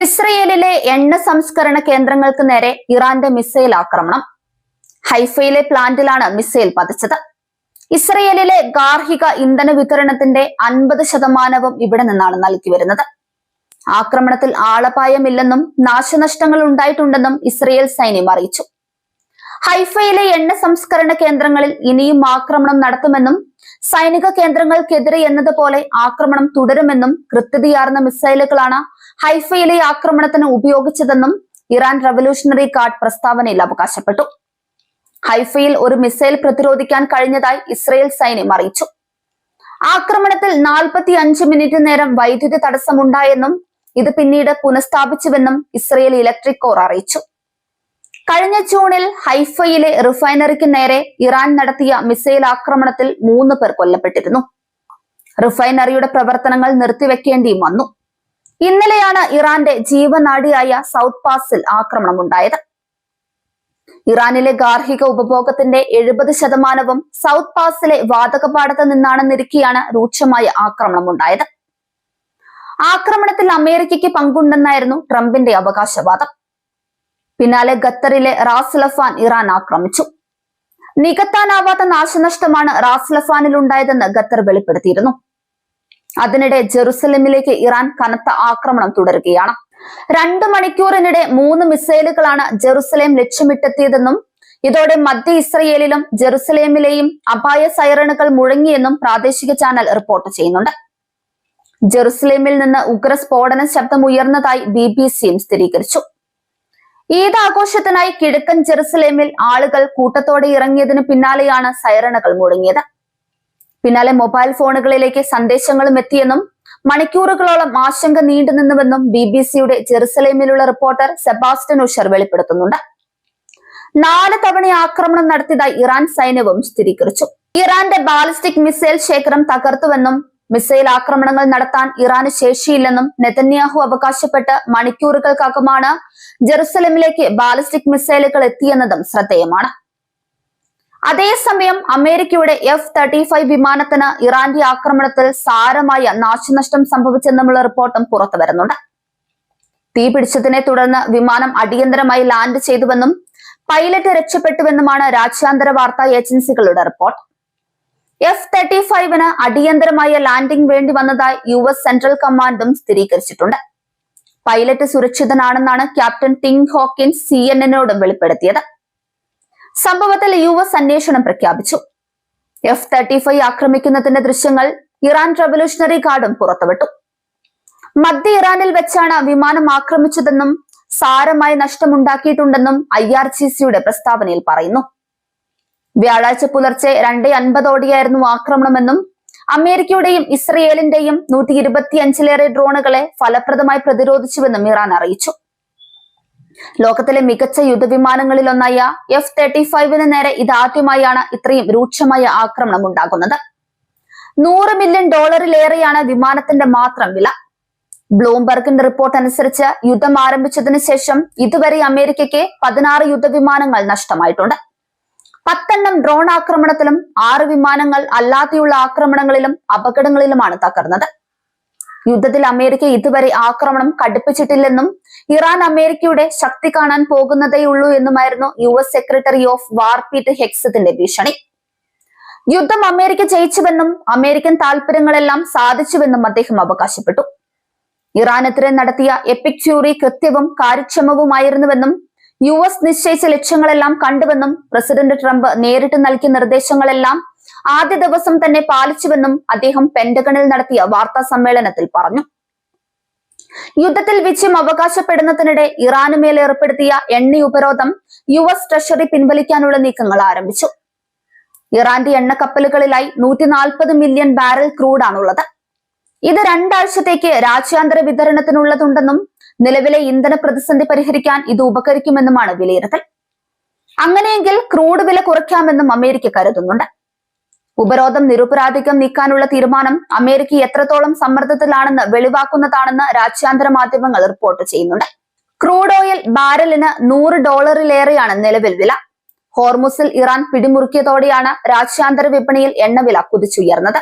ഇസ്രയേലിലെ എണ്ണ സംസ്കരണ കേന്ദ്രങ്ങൾക്ക് നേരെ ഇറാന്റെ മിസൈൽ ആക്രമണം. ഹൈഫയിലെ പ്ലാന്റിലാണ് മിസൈൽ പതിച്ചത്. ഇസ്രയേലിലെ ഗാർഹിക ഇന്ധന വിതരണത്തിന്റെ 50% ഇവിടെ നിന്നാണ് നൽകി വരുന്നത്. ആക്രമണത്തിൽ ആളപായമില്ലെന്നും നാശനഷ്ടങ്ങൾ ഉണ്ടായിട്ടുണ്ടെന്നും ഇസ്രയേൽ സൈന്യം അറിയിച്ചു. ഹൈഫയിലെ എണ്ണ സംസ്കരണ കേന്ദ്രങ്ങളിൽ ഇനിയും ആക്രമണം നടത്തുമെന്നും സൈനിക കേന്ദ്രങ്ങൾക്കെതിരെ എന്നതുപോലെ ആക്രമണം തുടരുമെന്നും കൃത്യതയാർന്ന മിസൈലുകളാണ് ഹൈഫയിലെ ആക്രമണത്തിന് ഉപയോഗിച്ചതെന്നും ഇറാൻ റവല്യൂഷണറി ഗാർഡ് പ്രസ്താവനയിൽ അവകാശപ്പെട്ടു. ഹൈഫയിൽ ഒരു മിസൈൽ പ്രതിരോധിക്കാൻ കഴിഞ്ഞതായി ഇസ്രയേൽ സൈന്യം അറിയിച്ചു. ആക്രമണത്തിൽ 45 മിനിറ്റ് നേരം വൈദ്യുതി തടസ്സമുണ്ടായെന്നും ഇത് പിന്നീട് പുനഃസ്ഥാപിച്ചുവെന്നും ഇസ്രയേൽ ഇലക്ട്രിക് കോർ അറിയിച്ചു. കഴിഞ്ഞ ജൂണിൽ ഹൈഫയിലെ റിഫൈനറിക്ക് നേരെ ഇറാൻ നടത്തിയ മിസൈൽ ആക്രമണത്തിൽ 3 പേർ കൊല്ലപ്പെട്ടിരുന്നു. റിഫൈനറിയുടെ പ്രവർത്തനങ്ങൾ നിർത്തിവെക്കേണ്ടിയും വന്നു. ഇന്നലെയാണ് ഇറാന്റെ ജീവനാഡിയായ സൗത്ത് പാസിൽ ആക്രമണമുണ്ടായത്. ഇറാനിലെ ഗാർഹിക ഉപഭോഗത്തിന്റെ 70% സൗത്ത് പാസിലെ വാതകപാടത്ത് നിന്നാണെന്നിരിക്കെയാണ് രൂക്ഷമായ ആക്രമണമുണ്ടായത്. ആക്രമണത്തിൽ അമേരിക്കയ്ക്ക് പങ്കുണ്ടെന്നായിരുന്നു ട്രംപിന്റെ അവകാശവാദം. പിന്നാലെ ഖത്തറിലെ റാസ് ലഫാൻ ഇറാൻ ആക്രമിച്ചു. നികത്താനാവാത്ത നാശനഷ്ടമാണ് റാസ് ലഫാനിൽ ഉണ്ടായതെന്ന് ഖത്തർ വെളിപ്പെടുത്തിയിരുന്നു. അതിനിടെ ജെറുസലേമിലേക്ക് ഇറാൻ കനത്ത ആക്രമണം തുടരുകയാണ്. 2 മണിക്കൂറിനിടെ 3 മിസൈലുകളാണ് ജെറുസലേം ലക്ഷ്യമിട്ടെത്തിയതെന്നും ഇതോടെ മധ്യ ഇസ്രയേലിലും ജെറുസലേമിലെയും അപായ സൈറണുകൾ മുഴങ്ങിയെന്നും പ്രാദേശിക ചാനൽ റിപ്പോർട്ട് ചെയ്യുന്നുണ്ട്. ജെറുസലേമിൽ നിന്ന് ഉഗ്ര സ്ഫോടന ശബ്ദം ഉയർന്നതായി BBC സ്ഥിരീകരിച്ചു. ഈദ് ആഘോഷത്തിനായി കിഴക്കൻ ജെറുസലേമിൽ ആളുകൾ കൂട്ടത്തോടെ ഇറങ്ങിയതിനു പിന്നാലെയാണ് സൈറണുകൾ മുഴങ്ങിയത്. പിന്നാലെ മൊബൈൽ ഫോണുകളിലേക്ക് സന്ദേശങ്ങളും എത്തിയെന്നും മണിക്കൂറുകളോളം ആശങ്ക നീണ്ടുനിന്നുവെന്നും BBCയുടെ ജെറുസലേമിലുള്ള റിപ്പോർട്ടർ സെബാസ്റ്റ്യൻ ഉഷർ വെളിപ്പെടുത്തുന്നുണ്ട്. 4 തവണ ആക്രമണം നടത്തിയതായി ഇറാൻ സൈന്യവും സ്ഥിരീകരിച്ചു. ഇറാന്റെ ബാലിസ്റ്റിക് മിസൈൽ ശേഖരം തകർത്തുവെന്നും മിസൈൽ ആക്രമണങ്ങൾ നടത്താൻ ഇറാന് ശേഷിയില്ലെന്നും നെതന്യാഹു അവകാശപ്പെട്ട് മണിക്കൂറുകൾക്കകമാണ് ജെറുസലേമിലേക്ക് ബാലിസ്റ്റിക് മിസൈലുകൾ എത്തിയെന്നതും ശ്രദ്ധേയമാണ്. അതേസമയം അമേരിക്കയുടെ F-35 വിമാനത്തിന് ഇറാന്റെ ആക്രമണത്തിൽ സാരമായ നാശനഷ്ടം സംഭവിച്ചെന്നുമുള്ള റിപ്പോർട്ടും പുറത്തു വരുന്നുണ്ട്. തീ പിടിച്ചതിനെ തുടർന്ന് വിമാനം അടിയന്തരമായി ലാൻഡ് ചെയ്തുവെന്നും പൈലറ്റ് രക്ഷപ്പെട്ടുവെന്നുമാണ് രാജ്യാന്തര വാർത്താ ഏജൻസികളുടെ റിപ്പോർട്ട്. F-35 അടിയന്തരമായ ലാൻഡിംഗ് വേണ്ടി വന്നതായി US സെൻട്രൽ കമാൻഡും സ്ഥിരീകരിച്ചിട്ടുണ്ട്. പൈലറ്റ് സുരക്ഷിതനാണെന്നാണ് ക്യാപ്റ്റൻ ടിം ഹോക്കിൻസ് CNN-നോടും വെളിപ്പെടുത്തിയത്. സംഭവത്തിൽ US അന്വേഷണം പ്രഖ്യാപിച്ചു. F-35 ആക്രമിക്കുന്നതിന്റെ ദൃശ്യങ്ങൾ ഇറാൻ റവല്യൂഷണറി ഗാർഡും പുറത്തുവിട്ടു. മധ്യ ഇറാനിൽ വെച്ചാണ് വിമാനം ആക്രമിച്ചതെന്നും സാരമായ നഷ്ടമുണ്ടാക്കിയിട്ടുണ്ടെന്നും IRGCയുടെ പ്രസ്താവനയിൽ പറയുന്നു. വ്യാഴാഴ്ച പുലർച്ചെ 2:50 ആക്രമണമെന്നും അമേരിക്കയുടെയും ഇസ്രയേലിന്റെയും 125-ലേറെ ഡ്രോണുകളെ ഫലപ്രദമായി പ്രതിരോധിച്ചുവെന്നും ഇറാൻ അറിയിച്ചു. ലോകത്തിലെ മികച്ച യുദ്ധവിമാനങ്ങളിലൊന്നായ F-35 നേരെ ഇതാദ്യമായാണ് ഇത്രയും രൂക്ഷമായ ആക്രമണം ഉണ്ടാകുന്നത്. $100 മില്യൺ വിമാനത്തിന്റെ മാത്രം വില. ബ്ലൂംബർഗിന്റെ റിപ്പോർട്ട് അനുസരിച്ച് യുദ്ധം ആരംഭിച്ചതിന് ശേഷം ഇതുവരെ അമേരിക്കയ്ക്ക് 16 യുദ്ധവിമാനങ്ങൾ നഷ്ടമായിട്ടുണ്ട്. 10 എണ്ണം ഡ്രോൺ ആക്രമണത്തിലും 6 വിമാനങ്ങൾ അല്ലാതെയുള്ള ആക്രമണങ്ങളിലും അപകടങ്ങളിലുമാണ് തകർന്നത്. യുദ്ധത്തിൽ അമേരിക്ക ഇതുവരെ ആക്രമണം കടുപ്പിച്ചിട്ടില്ലെന്നും ഇറാൻ അമേരിക്കയുടെ ശക്തി കാണാൻ പോകുന്നതേയുള്ളൂ എന്നുമായിരുന്നു US secretary of war Pete ഹെഗ്സത്തിന്റെ ഭീഷണി. യുദ്ധം അമേരിക്ക ജയിച്ചുവെന്നും അമേരിക്കൻ താൽപര്യങ്ങളെല്ലാം സാധിച്ചുവെന്നും അദ്ദേഹം അവകാശപ്പെട്ടു. ഇറാനെതിരെ നടത്തിയ എപ്പിക് ഫ്യൂറി കൃത്യവും കാര്യക്ഷമവുമായിരുന്നുവെന്നും US നിശ്ചയിച്ച ലക്ഷ്യങ്ങളെല്ലാം കണ്ടുവെന്നും പ്രസിഡന്റ് ട്രംപ് നേരിട്ട് നൽകിയ നിർദ്ദേശങ്ങളെല്ലാം ആദ്യ ദിവസം തന്നെ പാലിച്ചുവെന്നും അദ്ദേഹം പെന്റഗണിൽ നടത്തിയ വാർത്താ സമ്മേളനത്തിൽ പറഞ്ഞു. യുദ്ധത്തിൽ വിജയം അവകാശപ്പെടുന്നതിനിടെ ഇറാനുമേൽ ഏർപ്പെടുത്തിയ എണ്ണ ഉപരോധം US ട്രഷറി പിൻവലിക്കാനുള്ള നീക്കങ്ങൾ ആരംഭിച്ചു. ഇറാന്റെ എണ്ണ കപ്പലുകളിലായി 140 മില്യൺ ബാരൽ ക്രൂഡാണുള്ളത്. ഇത് 2 ആഴ്ചത്തേക്ക് രാജ്യാന്തര വിതരണത്തിനുള്ളതുണ്ടെന്നും നിലവിലെ ഇന്ധന പ്രതിസന്ധി പരിഹരിക്കാൻ ഇത് ഉപകരിക്കുമെന്നുമാണ് വിലയിരുത്തൽ. അങ്ങനെയെങ്കിൽ ക്രൂഡ് വില കുറയ്ക്കാമെന്നും അമേരിക്ക കരുതുന്നുണ്ട്. ഉപരോധം നിരുപരാധികം നീക്കാനുള്ള തീരുമാനം അമേരിക്ക എത്രത്തോളം സമ്മർദ്ദത്തിലാണെന്ന് വെളിവാക്കുന്നതാണെന്ന് രാജ്യാന്തര മാധ്യമങ്ങൾ റിപ്പോർട്ട് ചെയ്യുന്നുണ്ട്. ക്രൂഡ് ഓയിൽ ബാരലിന് $100 നിലവിൽ വില. ഹോർമുസിൽ ഇറാൻ പിടിമുറുക്കിയതോടെയാണ് രാജ്യാന്തര വിപണിയിൽ എണ്ണവില കുതിച്ചുയർന്നത്.